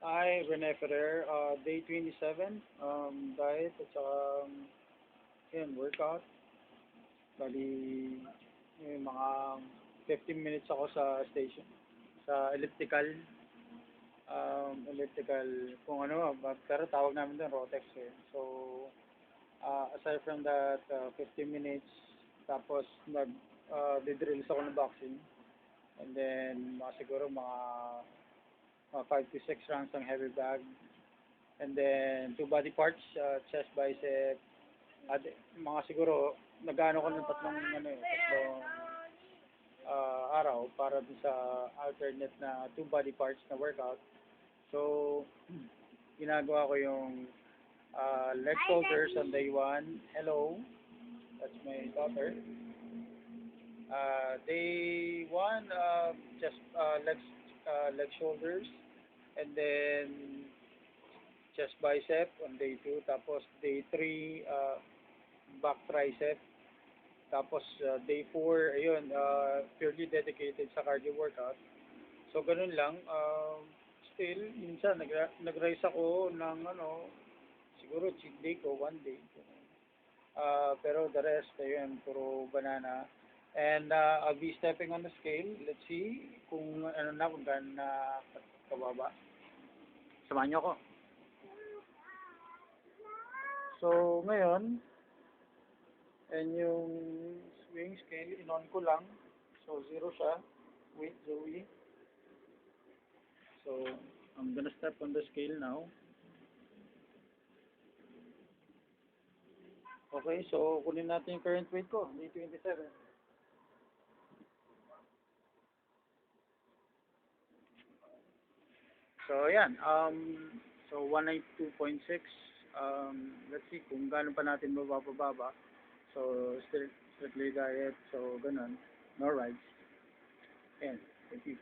Hi, Rene Ferrer. Day 27, diet at saka, yun, workout. Bali, yung mga 15 minutes ako sa station, sa elliptical. Elliptical, kung ano, pero tawag namin doon, Rotex eh. So, aside from that, 15 minutes, tapos didrills ako ng boxing. And then, mga siguro mga 5 to 6 rounds ng heavy bag. And then, two body parts, chest, bicep, at mga siguro, nag-ano ko ng tatlong araw para dun sa alternate na two body parts na workout. So, ginagawa ko yung leg shoulders on day one. Hello, that's my daughter. Day one, just leg shoulders, and then chest bicep on day two. Tapos day three, back tricep. Tapos day 4 ayun, purely dedicated sa cardio workout. So ganun lang. Still, minsan nag-rise ako ng siguro cheat day ko, one day. Pero the rest, ayun, puro banana. And I'll be stepping on the scale. Let's see kung ano na, kung gaano na kababa. Samahan niyo ako. So, ngayon, and yung swing scale, in-on ko lang. So, zero siya. Wait, Zoe. So, I'm gonna step on the scale now. Okay, so kunin natin yung current weight ko, day 27. So, ayan. So 192.6. Let's see kung gaano pa natin mabababa. So, strictly diet. So, ganun. No rides. Ayan. Thank you.